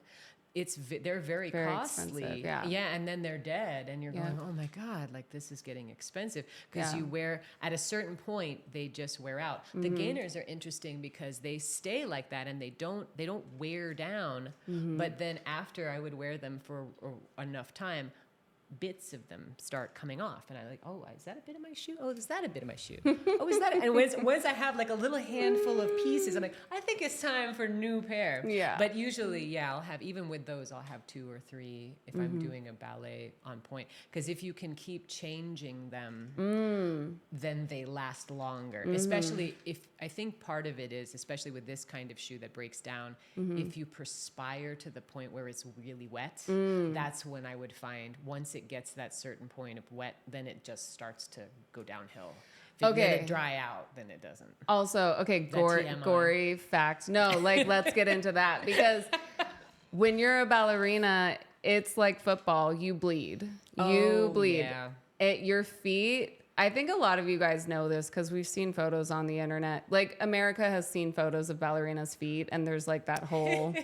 they're very costly. Yeah. And then they're dead. And you're going, oh my God, like this is getting expensive. Because you wear, at a certain point, they just wear out. The gainers are interesting because they stay like that and they don't wear down. But then after I would wear them for enough time, bits of them start coming off, and I like, oh, is that a bit of my shoe? Oh, is that a bit of my shoe? Oh, is that? And once I have like a little handful of pieces, I'm like, I think it's time for a new pair. Yeah. But usually, I'll have, even with those, I'll have 2 or 3 if I'm doing a ballet on point. Because if you can keep changing them, then they last longer. Especially if, I think part of it is, especially with this kind of shoe that breaks down, if you perspire to the point where it's really wet, that's when I would find once it gets that certain point of wet, then it just starts to go downhill. If you let it dry out, then it doesn't. Also, gory fact. No, like, let's get into that, because when you're a ballerina, it's like football. You bleed. You bleed. Yeah. Your feet. I think a lot of you guys know this because we've seen photos on the internet. Like, America has seen photos of ballerinas' feet, and there's like that whole...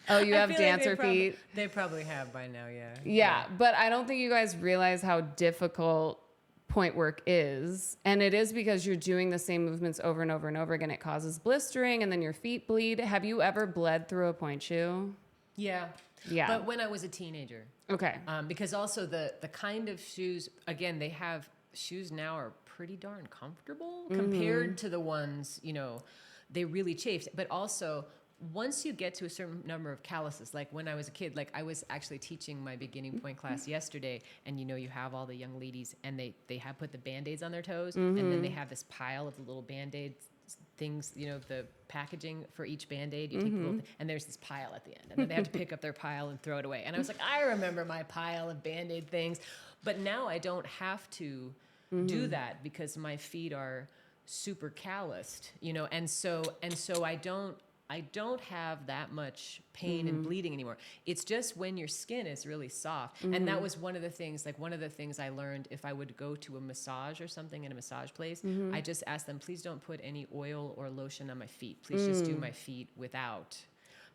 Oh, you have dancer feet? They probably have by now, yeah. Yeah, but I don't think you guys realize how difficult point work is. And it is because you're doing the same movements over and over and over again. It causes blistering, and then your feet bleed. Have you ever bled through a point shoe? Yeah. Yeah. But when I was a teenager. Okay. Because also the kind of shoes, again, they have shoes now are pretty darn comfortable compared to the ones, they really chafed. But also, once you get to a certain number of calluses, like when I was a kid, like I was actually teaching my beginning point class yesterday, and you have all the young ladies, and they have put the Band-Aids on their toes, and then they have this pile of the little Band-Aid things, the packaging for each Band-Aid, you take the little thing, and there's this pile at the end, and then they have to pick up their pile and throw it away. And I was like, I remember my pile of Band-Aid things, but now I don't have to do that because my feet are super calloused, and so I don't have that much pain and bleeding anymore. It's just when your skin is really soft. And that was one of the things I learned if I would go to a massage or something in a massage place, I just asked them, please don't put any oil or lotion on my feet. Please just do my feet without.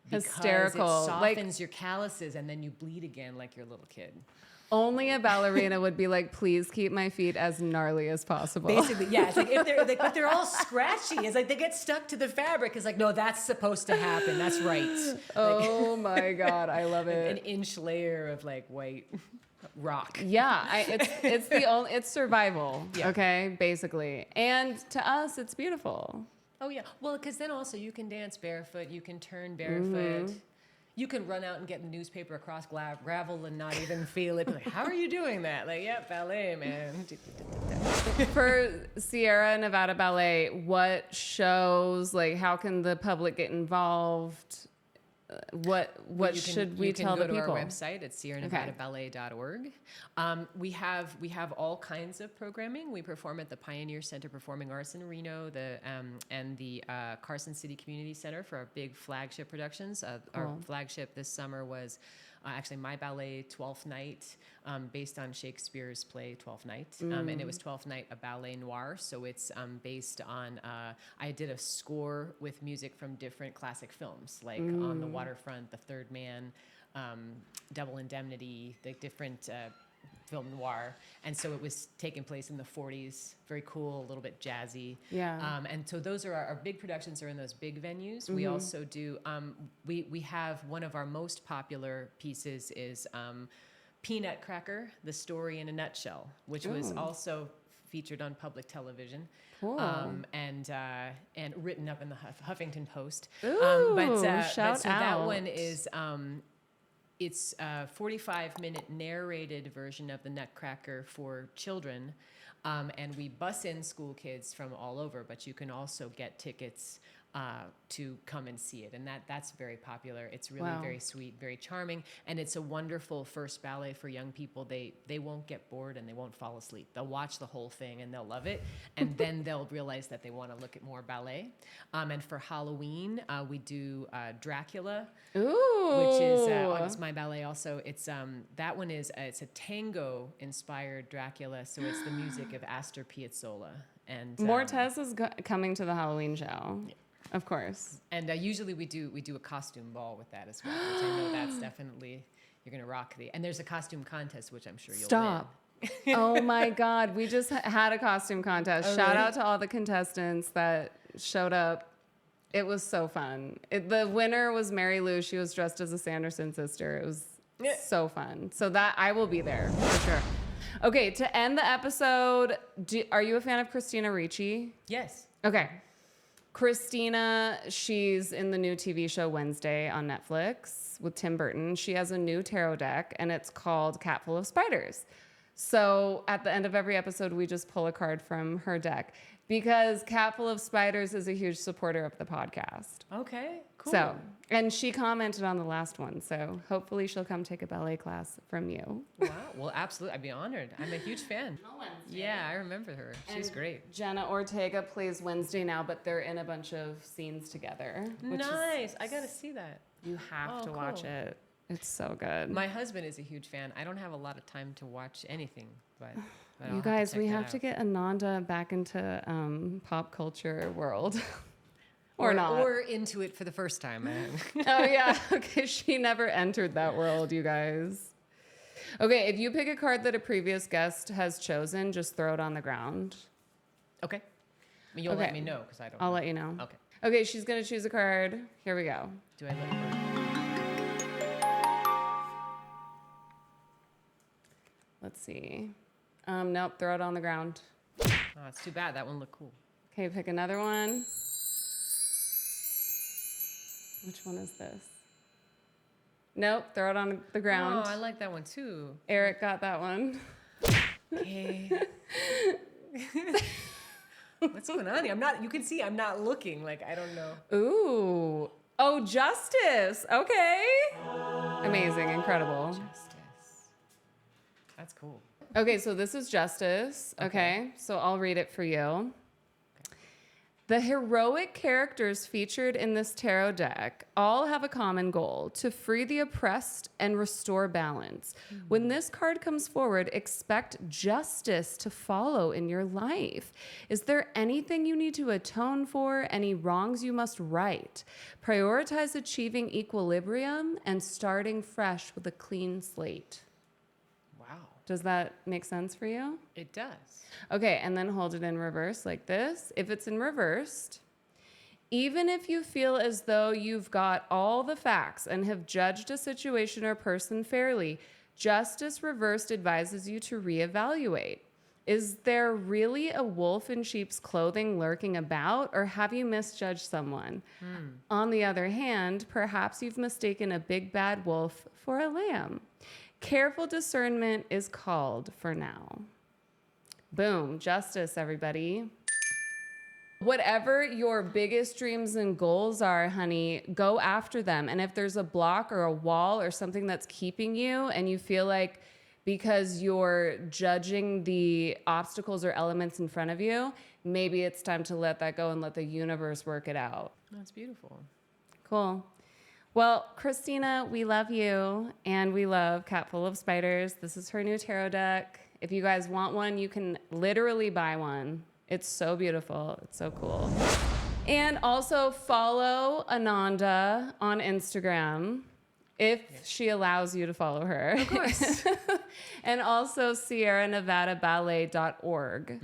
Because hysterical. It softens your calluses and then you bleed again like your little kid. Only a ballerina would be like, please keep my feet as gnarly as possible. Basically, yeah. It's like if they're all scratchy. It's like they get stuck to the fabric. It's like, no, that's supposed to happen. That's right. Oh my God, I love it. An inch layer of like white rock. Yeah, it's survival. Yeah. Okay, basically, and to us, it's beautiful. Oh yeah. Well, because then also you can dance barefoot. You can turn barefoot. You can run out and get the newspaper across gravel and not even feel it. Like, how are you doing that? Like, yeah, ballet, man. For Sierra Nevada Ballet, what shows, like, how can the public get involved? What should we tell the people? You can go to our website at sierranevadaballet.org. We have all kinds of programming. We perform at the Pioneer Center Performing Arts in Reno, and the Carson City Community Center for our big flagship productions. Our flagship this summer was actually my ballet, 12th Night, based on Shakespeare's play, 12th Night. And it was 12th Night, a ballet noir. So it's based on, I did a score with music from different classic films, like On the Waterfront, The Third Man, Double Indemnity, the different film noir. And so it was taking place in the 40s, very cool, a little bit jazzy. Yeah. And so those are our big productions are in those big venues. We also do, we have one of our most popular pieces is Peanut Cracker, The Story in a Nutshell, which was also featured on public television. Cool. And written up in the Huffington Post. Ooh, so out. That one is, it's a 45-minute narrated version of the Nutcracker for children. And we bus in school kids from all over, but you can also get tickets to come and see it. And that's very popular. It's really very sweet, very charming. And it's a wonderful first ballet for young people. They won't get bored and they won't fall asleep. They'll watch the whole thing and they'll love it. And then they'll realize that they want to look at more ballet. And for Halloween, we do Dracula, which is it's my ballet also. It's that one is it's a tango inspired Dracula. So it's the music of Astor Piazzolla. And MORTEZ is coming to the Halloween show. Yeah. Of course. And usually we do a costume ball with that as well, which I know that's definitely, you're going to rock and there's a costume contest, which I'm sure you'll win. Oh my God. We just had a costume contest. Shout out to all the contestants that showed up. It was so fun. The winner was Mary Lou. She was dressed as a Sanderson sister. It was so fun. So that I will be there for sure. Okay. To end the episode, are you a fan of Christina Ricci? Yes. Okay. Christina, she's in the new TV show Wednesday on Netflix with Tim Burton. She has a new tarot deck, and it's called Cat Full of Spiders. So at the end of every episode, we just pull a card from her deck because Cat Full of Spiders is a huge supporter of the podcast. Okay, cool. So, and she commented on the last one, so hopefully she'll come take a ballet class from you. Wow, well, absolutely. I'd be honored. I'm a huge fan. Yeah, I remember her. She's great. Jenna Ortega plays Wednesday now, but they're in a bunch of scenes together. Nice. I got to see that. You have to watch it. It's so good. My husband is a huge fan. I don't have a lot of time to watch anything, but you guys, we have to get Ananda back into pop culture world. Or not. Or into it for the first time. Oh, yeah. Okay, she never entered that world, you guys. Okay, if you pick a card that a previous guest has chosen, just throw it on the ground. Okay. You'll let me know, because I don't I'll let you know. Okay. Okay, she's going to choose a card. Here we go. Do I let her? Let's see. Nope, throw it on the ground. Oh, it's too bad. That one looked cool. Okay, pick another one. Which one is this? Nope, throw it on the ground. Oh, I like that one too. Eric got that one. Okay. What's going on here? You can see I'm not looking. Like, I don't know. Ooh. Oh, Justice. Okay. Amazing. Incredible. Justice. That's cool. Okay, so this is Justice. Okay, so I'll read it for you. Okay. The heroic characters featured in this tarot deck all have a common goal: to free the oppressed and restore balance. When this card comes forward, expect justice to follow in your life. Is there anything you need to atone for? Any wrongs you must right? Prioritize achieving equilibrium and starting fresh with a clean slate. Does that make sense for you? It does. Okay, and then hold it in reverse like this. If it's in reversed, even if you feel as though you've got all the facts and have judged a situation or person fairly, Justice reversed advises you to reevaluate. Is there really a wolf in sheep's clothing lurking about, or have you misjudged someone? On the other hand, perhaps you've mistaken a big bad wolf for a lamb. Careful discernment is called for now. Boom, Justice, everybody. Whatever your biggest dreams and goals are, honey, go after them. And if there's a block or a wall or something that's keeping you, and you feel like because you're judging the obstacles or elements in front of you, maybe it's time to let that go and let the universe work it out. That's beautiful. Cool. Well, Christina, we love you, and we love Cat Full of Spiders. This is her new tarot deck. If you guys want one, you can literally buy one. It's so beautiful. It's so cool. And also follow Ananda on Instagram if she allows you to follow her. Of course. And also Sierra Nevada Ballet.org.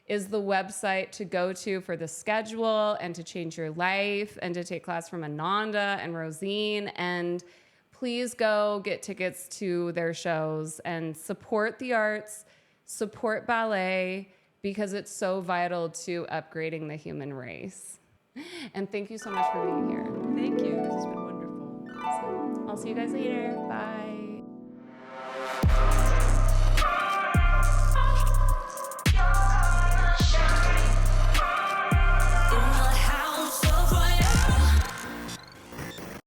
Is the website to go to for the schedule and to change your life and to take class from Ananda and Rosine. And please go get tickets to their shows and support the arts, support ballet, because it's so vital to upgrading the human race. And thank you so much for being here. Thank you. This has been wonderful. I'll see you guys later. Bye.